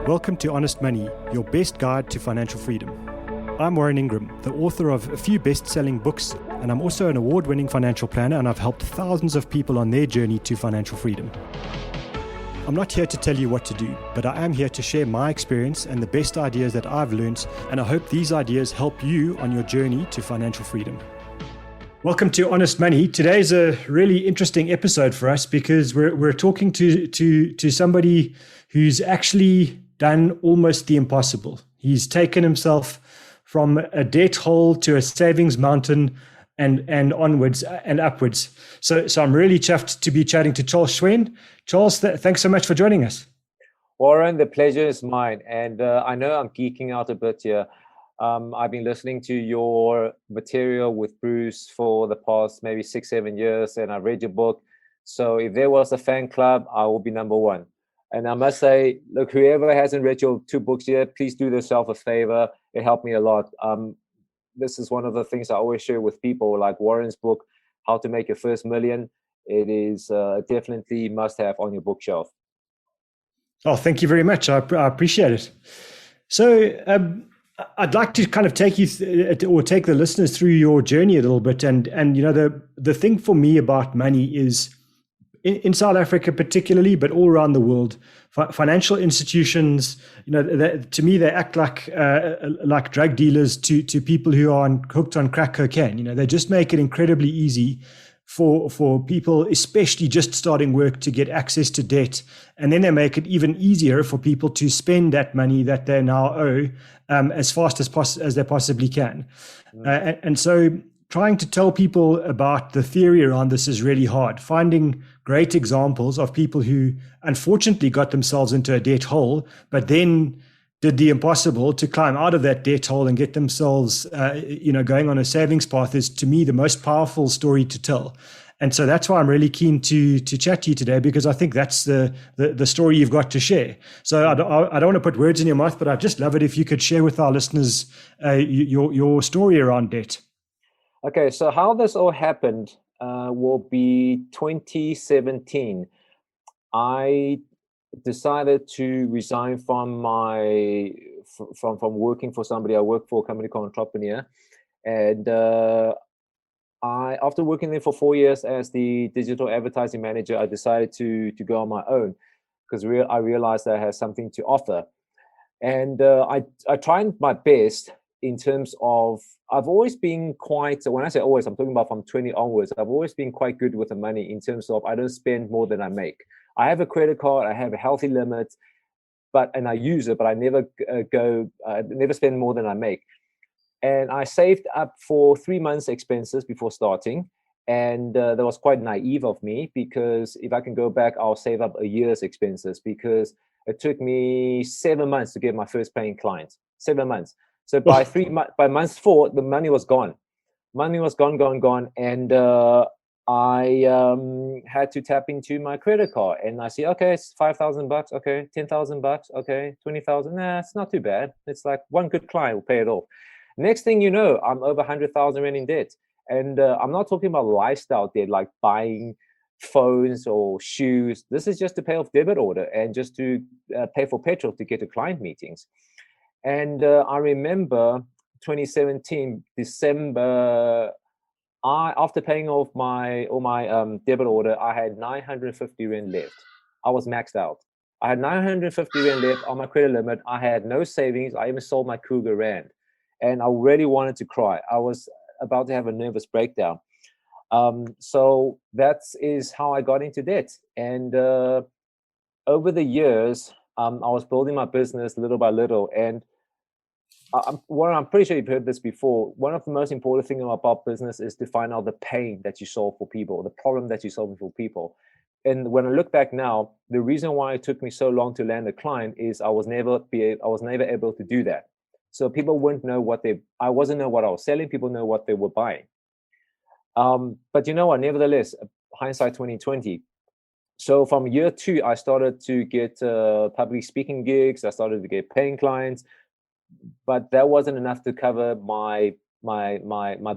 Welcome to Honest Money, your best guide to financial freedom. I'm Warren Ingram, the author of a few best-selling books, and I'm also an award-winning financial planner, and I've helped thousands of people on their journey to financial freedom. I'm not here to tell you what to do, but I am here to share my experience and the best ideas that I've learned, and I hope these ideas help you on your journey to financial freedom. Welcome to Honest Money. Today's a really interesting episode for us because we're talking to somebody who's actually done almost the impossible. He's taken himself from a debt hole to a savings mountain and onwards and upwards. So I'm really chuffed to be chatting to Charles Hsuan. Charles, thanks so much for joining us. Warren, the pleasure is mine. And I know I'm geeking out a bit here. I've been listening to your material with Bruce for the past maybe 6-7 years, and I've read your book. So if there was a fan club, I will be number one. And I must say, look, whoever hasn't read your 2 books yet, please do yourself a favor. It helped me a lot. This is one of the things I always share with people, like Warren's book, How to Make Your First Million. It is definitely must-have on your bookshelf. Oh, thank you very much. I appreciate it. So I'd like to kind of take you or take the listeners through your journey a little bit. And you know, the thing for me about money is, in South Africa particularly, but all around the world, financial institutions, you know, to me, they act like drug dealers to people who are hooked on crack cocaine. You know, they just make it incredibly easy for people, especially just starting work, to get access to debt. And then they make it even easier for people to spend that money that they now owe as fast as they possibly can. And so trying to tell people about the theory around this is really hard. Finding great examples of people who unfortunately got themselves into a debt hole, but then did the impossible to climb out of that debt hole and get themselves, going on a savings path is, to me, the most powerful story to tell. And so that's why I'm really keen to chat to you today, because I think that's the story you've got to share. So I don't want to put words in your mouth, but I'd just love it if you could share with our listeners your story around debt. Okay, so how this all happened will be 2017. I decided to resign from from working for somebody. I worked for a company called Entrepreneur, and after working there for 4 years as the digital advertising manager, I decided to go on my own because I realized I had something to offer, and I tried my best. In terms of, I've always been quite, when I say always, I'm talking about from 20 onwards, I've always been quite good with the money in terms of I don't spend more than I make. I have a credit card, I have a healthy limit, and I use it, but I never never spend more than I make. And I saved up for 3 months expenses before starting. And that was quite naive of me, because if I can go back, I'll save up a year's expenses, because it took me 7 months to get my first paying client, 7 months. So by month 4, the money was gone. Money was gone. And I had to tap into my credit card. And I see, okay, it's $5,000. Okay, $10,000. Okay, 20,000. Nah, it's not too bad. It's like one good client will pay it off. Next thing you know, I'm over 100,000 Rand in debt. And I'm not talking about lifestyle debt, like buying phones or shoes. This is just to pay off debit order and just to pay for petrol to get to client meetings. And I remember 2017, December, after paying off all my debit order, I had 950 Rand left. I was maxed out. I had 950 Rand left on my credit limit. I had no savings. I even sold my Kruger Rand. And I really wanted to cry. I was about to have a nervous breakdown. So that is how I got into debt. And over the years, I was building my business little by little. And I'm pretty sure you've heard this before. One of the most important things about business is to find out the pain that you solve for people, the problem that you solve for people. And when I look back now, the reason why it took me so long to land a client is I was never able to do that. So people wouldn't know I wasn't know what I was selling. People know what they were buying. But you know what? Nevertheless, hindsight 2020. So from year 2, I started to get public speaking gigs. I started to get paying clients. But that wasn't enough to cover my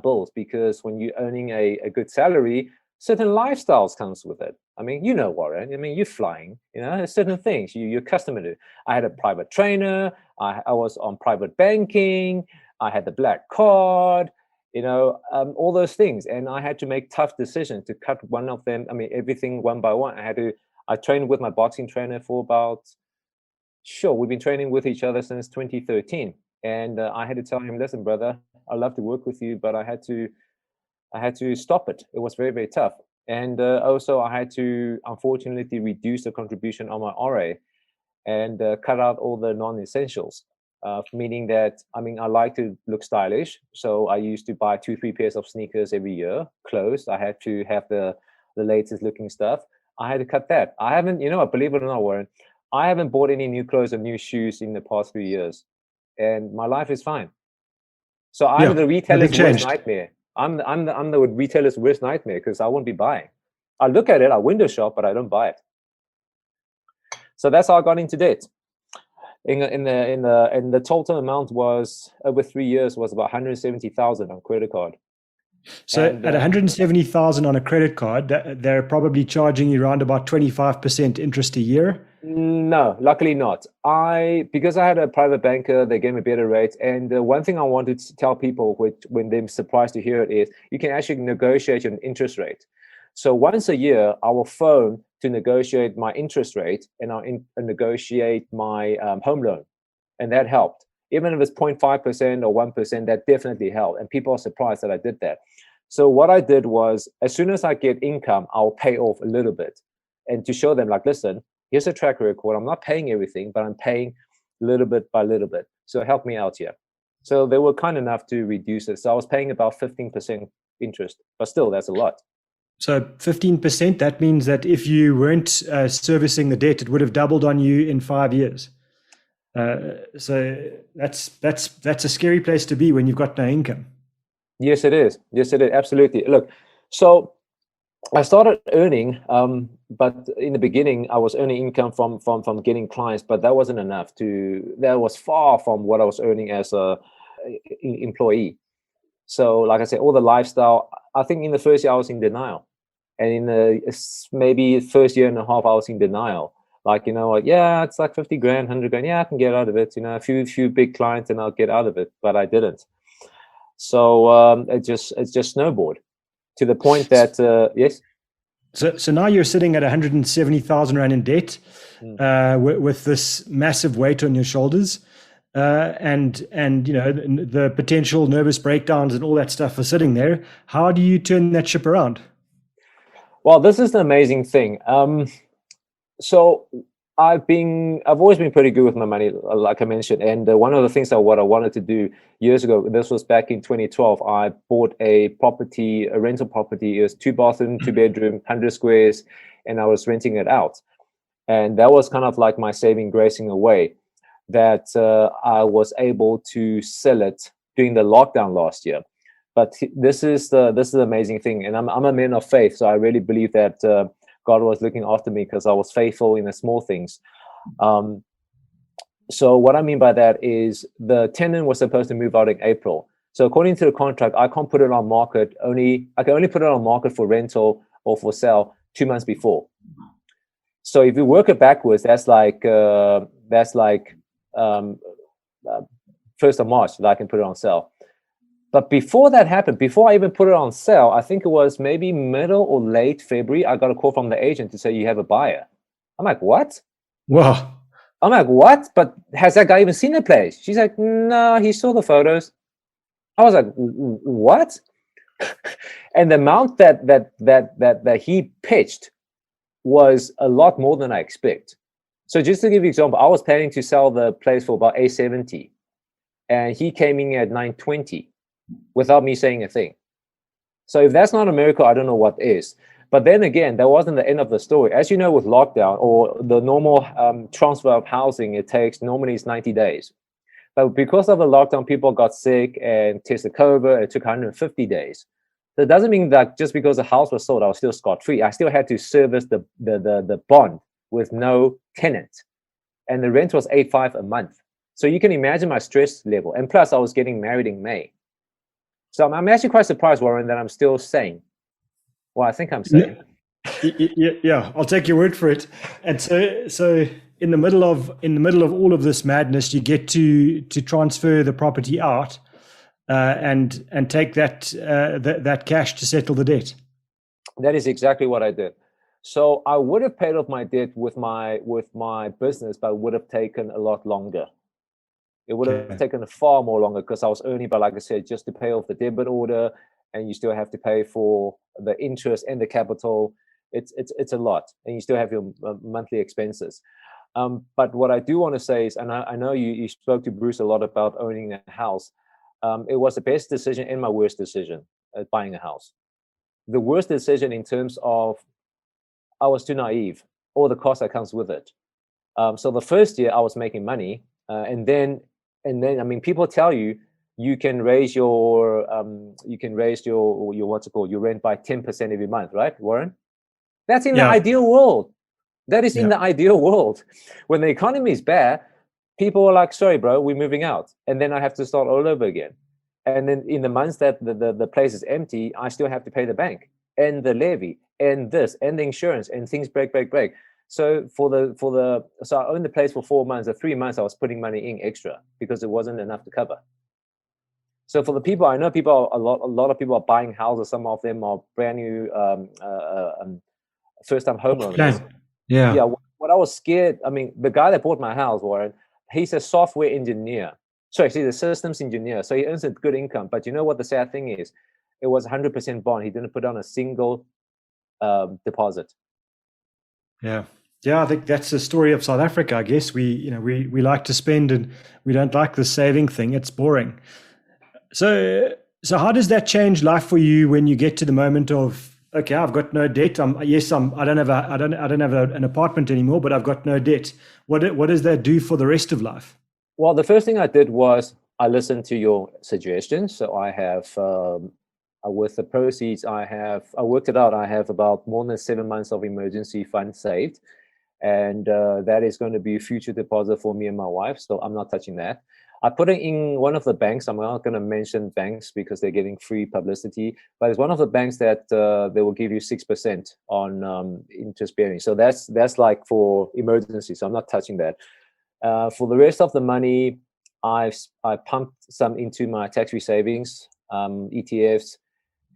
bills, because when you're earning a good salary, certain lifestyles comes with it. I mean, you know, Warren, I mean, you're flying, you know, there's certain things you're accustomed to. I had a private trainer. I was on private banking. I had the black card, you know, all those things. And I had to make tough decisions to cut one of them. I mean, everything one by one. I trained with my boxing trainer for about, we've been training with each other since 2013. And I had to tell him, listen, brother, I love to work with you, but I had to stop it. It was very, very tough. And also I had to, unfortunately, reduce the contribution on my RA and cut out all the non-essentials, meaning that, I mean, I like to look stylish. So I used to buy 2-3 pairs of sneakers every year, clothes. I had to have the latest looking stuff. I had to cut that. I haven't, you know, believe it or not, Warren, I haven't bought any new clothes or new shoes in the past 3 years. And my life is fine. So I'm the retailer's worst nightmare. I'm the retailer's worst nightmare because I won't be buying. I look at it, I window shop, but I don't buy it. So that's how I got into debt. And the total amount was over 3 years was about 170,000 on credit card. So at 170,000 on a credit card, they're probably charging you around about 25% interest a year. No, luckily not. Because I had a private banker, they gave me a better rate. And one thing I wanted to tell people, when they're surprised to hear it, is you can actually negotiate an interest rate. So once a year, I will phone to negotiate my interest rate, and I'll negotiate my home loan, and that helped. Even if it's 0.5% or 1%, that definitely helped. And people are surprised that I did that. So what I did was, as soon as I get income, I'll pay off a little bit, and to show them, like, listen, here's a track record. I'm not paying everything, but I'm paying little bit by little bit. So help me out here. So they were kind enough to reduce it. So I was paying about 15% interest, but still, that's a lot. So 15%, that means that if you weren't servicing the debt, it would have doubled on you in 5 years. So that's a scary place to be when you've got no income. Yes, it is. Yes, it is. Absolutely. Look, so I started earning, but in the beginning, I was earning income from getting clients, but that wasn't enough. That was far from what I was earning as a employee. So, like I said, all the lifestyle, I think in the first year I was in denial, and in the maybe first year and a half I was in denial. Like, you know, yeah, it's like 50 grand, 100 grand. Yeah, I can get out of it. You know, a few big clients and I'll get out of it, but I didn't. So it just snowballed to the point that yes. So now you're sitting at 170,000 rand in debt, with this massive weight on your shoulders, and you know the potential nervous breakdowns and all that stuff are sitting there. How do you turn that ship around? Well, this is the amazing thing. So I've always been pretty good with my money, like I mentioned. And one of the things what I wanted to do years ago, this was back in 2012, I bought a rental property. It was 2-bathroom, 2-bedroom, 100 squares, and I was renting it out. And that was kind of like my saving grace in a way, that I was able to sell it during the lockdown last year. But this is the amazing thing. And I'm a man of faith, so I really believe that God was looking after me because I was faithful in the small things. So what I mean by that is the tenant was supposed to move out in April. So according to the contract, I can't put it on market. I can only put it on market for rental or for sale 2 months before. So if you work it backwards, that's like 1st of March that I can put it on sale. But before that happened, before I even put it on sale, I think it was maybe middle or late February, I got a call from the agent to say, you have a buyer. I'm like, what? Wow. I'm like, what? But has that guy even seen the place? She's like, no, he saw the photos. I was like, what? And the amount that he pitched was a lot more than I expect. So just to give you an example, I was planning to sell the place for about $870, and he came in at $920 without me saying a thing. So if that's not a miracle, I don't know what is. But then again, that wasn't the end of the story. As you know, with lockdown or the normal transfer of housing, it takes normally it's 90 days. But because of the lockdown, people got sick and tested COVID. It took 150 days. That doesn't mean that just because the house was sold, I was still scot-free. I still had to service the bond with no tenant. And the rent was $8,500 a month. So you can imagine my stress level. And plus, I was getting married in May. So I'm actually quite surprised, Warren, that I'm still sane. Well, I think I'm sane. Yeah, I'll take your word for it. And so in the middle of all of this madness, you get to transfer the property out and take that cash to settle the debt. That is exactly what I did. So I would have paid off my debt with my business, but it would have taken a lot longer. It would have taken far more longer because I was earning, but like I said, just to pay off the debit order, and you still have to pay for the interest and the capital. It's a lot, and you still have your monthly expenses. But what I do want to say is, and I know you spoke to Bruce a lot about owning a house. It was the best decision and my worst decision at buying a house. The worst decision in terms of I was too naive, all the cost that comes with it. So the first year I was making money, and then I mean, people tell you can raise your what's it called, your rent by 10% every month, right, Warren? That's in the ideal world. That is in the ideal world. When the economy is bad, people are like, sorry, bro, we're moving out. And then I have to start all over again. And then in the months that the place is empty, I still have to pay the bank and the levy and this and the insurance, and things break. So so I owned the place for 4 months. Or 3 months, I was putting money in extra because it wasn't enough to cover. So for the people, I know a lot of people are buying houses. Some of them are brand new first-time homeowners. Yeah. What I was scared. I mean, the guy that bought my house, Warren, he's a software engineer. Sorry, he's a systems engineer. So he earns a good income. But you know what the sad thing is? It was 100% bond. He didn't put on a single deposit. Yeah, I think that's the story of South Africa. I guess we like to spend and we don't like the saving thing. It's boring. So how does that change life for you when you get to the moment of, okay, I've got no debt. I don't have an apartment anymore, but I've got no debt. What does that do for the rest of life? Well, the first thing I did was I listened to your suggestions. So I have, with the proceeds, I worked it out. I have about more than 7 months of emergency fund saved. And that is going to be a future deposit for me and my wife. So I'm not touching that. I put it in one of the banks. I'm not going to mention banks because they're getting free publicity, but it's one of the banks that they will give you 6% on interest bearing. So that's like for emergency. So I'm not touching that. For the rest of the money, I pumped some into my tax-free savings, ETFs,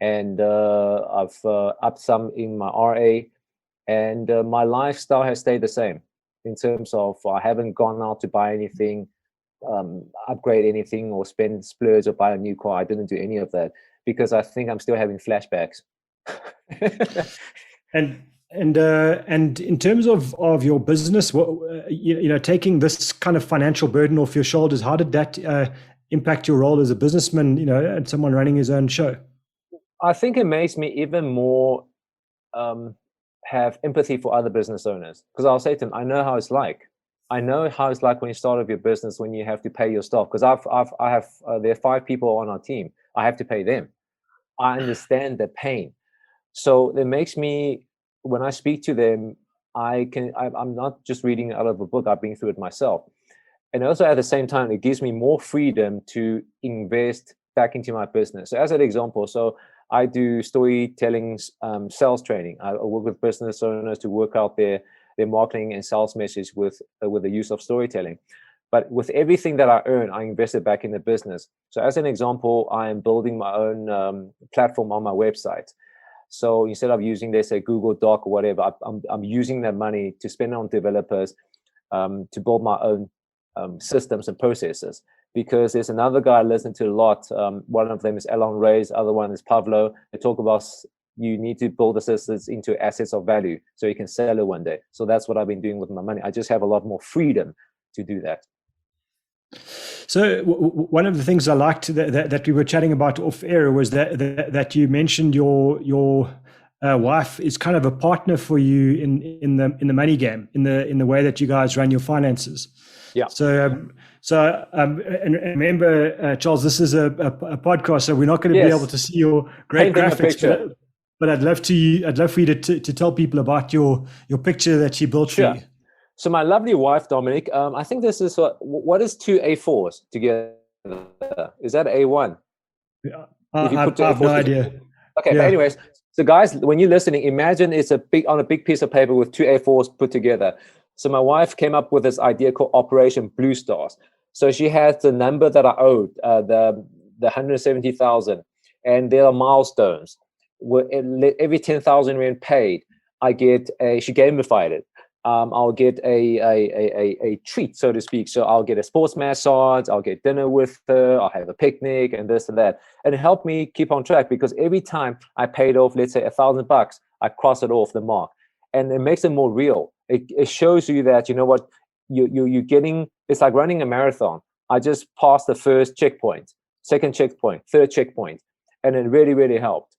and I've upped some in my RA. And my lifestyle has stayed the same in terms of I haven't gone out to buy anything, upgrade anything, or spend splurge or buy a new car. I didn't do any of that because I think I'm still having flashbacks. And in terms of your business, taking this kind of financial burden off your shoulders, how did that impact your role as a businessman, and someone running his own show? I think it makes me even more have empathy for other business owners, because I'll say to them, I know how it's like. I know how it's like when you start up your business, when you have to pay your staff. Because I have there are 5 people on our team. I have to pay them. I understand the pain. So it makes me, when I speak to them, I'm not just reading out of a book. I've been through it myself. And also at the same time, it gives me more freedom to invest back into my business. So as an example, so I do storytelling, sales training. I work with business owners to work out their marketing and sales message with the use of storytelling. But with everything that I earn, I invest it back in the business. So as an example, I am building my own platform on my website. So instead of using, let's say, Google Doc or whatever, I'm using that money to spend on developers to build my own systems and processes. Because there's another guy I listen to a lot. One of them is Elon Ray's, other one is Pablo. They talk about you need to build the systems into assets of value so you can sell it one day. So that's what I've been doing with my money. I just have a lot more freedom to do that. So one of the things I liked that we were chatting about off air was that you mentioned your wife is kind of a partner for you in the money game, in the way that you guys run your finances. Yeah. So and remember, Charles, this is a podcast, so we're not going to be able to see your great graphics. But I'd love for you to tell people about your picture that she built for you. So my lovely wife, Dominic, I think this is what is 2 A4s together? Is that A1? I have no idea. Okay, but anyways, so guys, when you're listening, imagine it's on a big piece of paper with two A4s put together. So my wife came up with this idea called Operation Blue Stars. So she has the number that I owed, the 170,000, and there are milestones. Every 10,000 rand paid, she gamified it. I'll get a treat, so to speak. So I'll get a sports massage, I'll get dinner with her, I'll have a picnic and this and that. And it helped me keep on track, because every time I paid off, let's say $1,000, I cross it off the mark. And it makes it more real. It shows you that, you know what, you're getting, it's like running a marathon. I just passed the first checkpoint, second checkpoint, third checkpoint, and it really, really helped.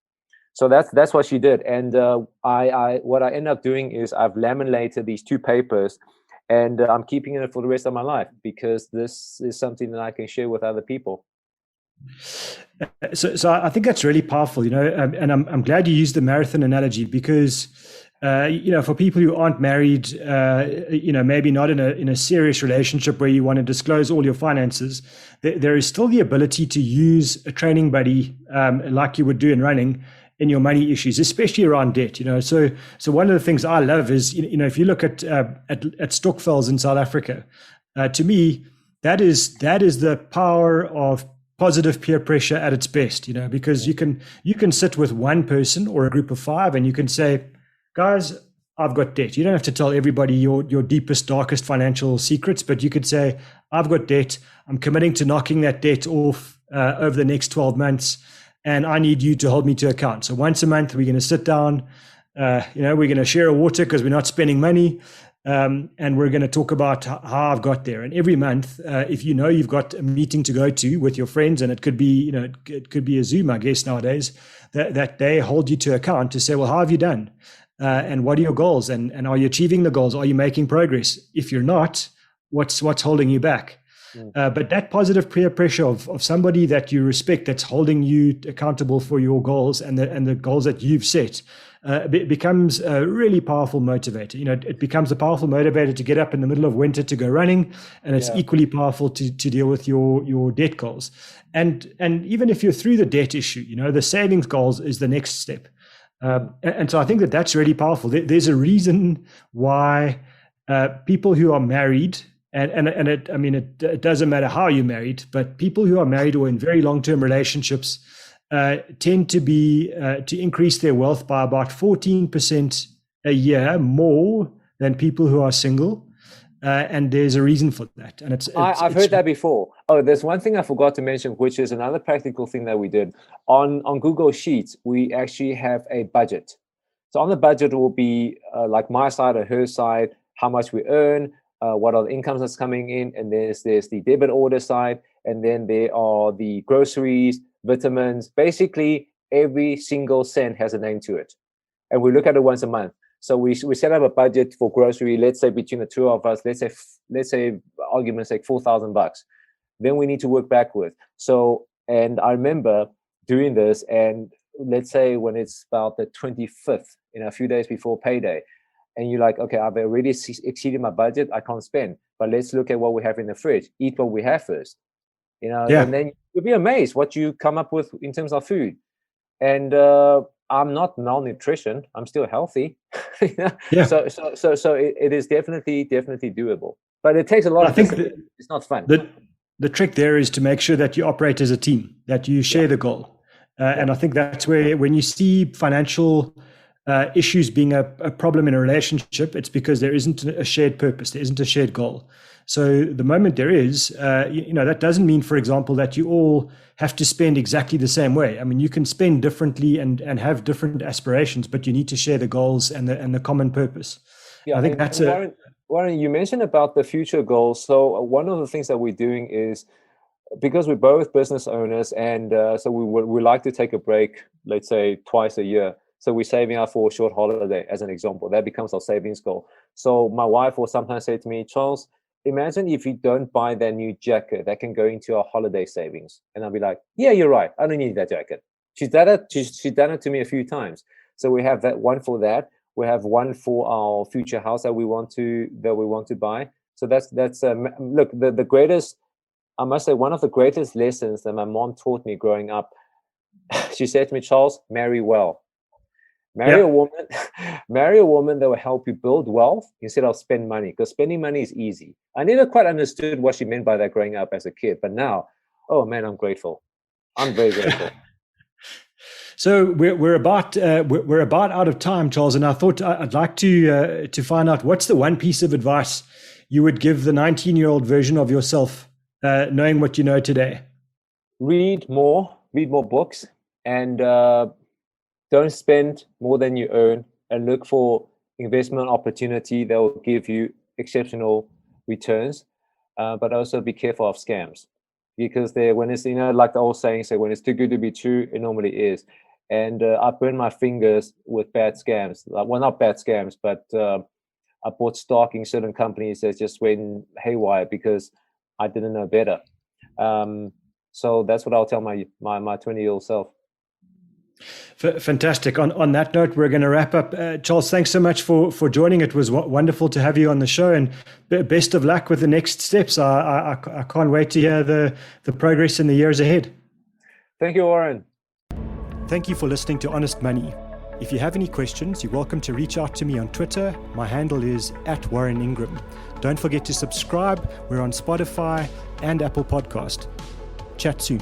So that's what she did. And what I end up doing is I've laminated these two papers, and I'm keeping it for the rest of my life, because this is something that I can share with other people. So I think that's really powerful, and I'm glad you used the marathon analogy, because for people who aren't married, maybe not in a serious relationship where you want to disclose all your finances, there is still the ability to use a training buddy, like you would do in running, in your money issues, especially around debt. So one of the things I love is, if you look at Stokvels in South Africa, to me, that is the power of positive peer pressure at its best. Because you can sit with one person or a group of five, and you can say, guys, I've got debt. You don't have to tell everybody your deepest, darkest financial secrets, but you could say, I've got debt. I'm committing to knocking that debt off over the next 12 months. And I need you to hold me to account. So once a month, we're going to sit down, we're going to share a water because we're not spending money. And we're going to talk about how I've got there. And every month, if you've got a meeting to go to with your friends, and it could be, it could be a Zoom, I guess nowadays, that they hold you to account to say, well, how have you done? And what are your goals? And are you achieving the goals? Are you making progress? If you're not, what's holding you back? But that positive peer pressure of somebody that you respect, that's holding you accountable for your goals and the goals that you've set, becomes a really powerful motivator. It becomes a powerful motivator to get up in the middle of winter to go running, and it's equally powerful to deal with your debt goals. And even if you're through the debt issue, the savings goals is the next step. And so I think that's really powerful. There's a reason why people who are married, and it doesn't matter how you're married, but people who are married or in very long-term relationships tend to increase their wealth by about 14% a year more than people who are single. And there's a reason for that. And I've heard that before. Oh, there's one thing I forgot to mention, which is another practical thing that we did. On Google Sheets, we actually have a budget. So on the budget will be like my side or her side, how much we earn, what are the incomes that's coming in, and there's the debit order side, and then there are the groceries, vitamins. Basically, every single cent has a name to it, and we look at it once a month. So we set up a budget for grocery. Let's say between the two of us, let's say argument's sake, $4,000. Then we need to work backward. So, and I remember doing this, and let's say when it's about the 25th, a few days before payday, and you're like, okay, I've already exceeded my budget, I can't spend, but let's look at what we have in the fridge, eat what we have first, and then you'll be amazed what you come up with in terms of food. And I'm not malnutrition, I'm still healthy. So it is definitely doable, but it takes a lot of discipline. It's not fun. The trick there is to make sure that you operate as a team, that you share the goal. And I think that's where, when you see financial issues being a problem in a relationship, it's because there isn't a shared purpose, there isn't a shared goal. So the moment there is, that doesn't mean, for example, that you all have to spend exactly the same way. I mean, you can spend differently and have different aspirations, but you need to share the goals and the common purpose. Yeah, I think that's Warren, you mentioned about the future goals. So one of the things that we're doing is, because we're both business owners, and so we like to take a break, let's say twice a year. So we're saving up for a short holiday, as an example. That becomes our savings goal. So my wife will sometimes say to me, Charles, imagine if you don't buy that new jacket that can go into our holiday savings. And I'll be like, yeah, you're right, I don't need that jacket. She's done it to me a few times. So we have that one for that. We have one for our future house that we want to buy. So that's look, the greatest, I must say, one of the greatest lessons that my mom taught me growing up she said to me, Charles, marry well. Marry a woman, marry a woman that will help you build wealth instead of spend money, because spending money is easy. I never quite understood what she meant by that growing up as a kid, but now, oh man, I'm grateful. I'm very grateful. So we're about out of time, Charles, and I thought I'd like to find out what's the one piece of advice you would give the 19-year-old version of yourself, knowing what you know today. Read more books, and don't spend more than you earn, and look for investment opportunity that will give you exceptional returns. But also be careful of scams, because when it's, like the old saying say, when it's too good to be true, it normally is. And I burned my fingers with bad scams. Well, not bad scams, but I bought stock in certain companies that just went haywire because I didn't know better. So that's what I'll tell my 20-year-old self. Fantastic. On that note, we're going to wrap up. Charles, thanks so much for joining. It was wonderful to have you on the show, and best of luck with the next steps. I can't wait to hear the progress in the years ahead. Thank you, Warren. Thank you for listening to Honest Money. If you have any questions, you're welcome to reach out to me on Twitter. My handle is @Warren Ingram. Don't forget to subscribe. We're on Spotify and Apple Podcast. Chat soon.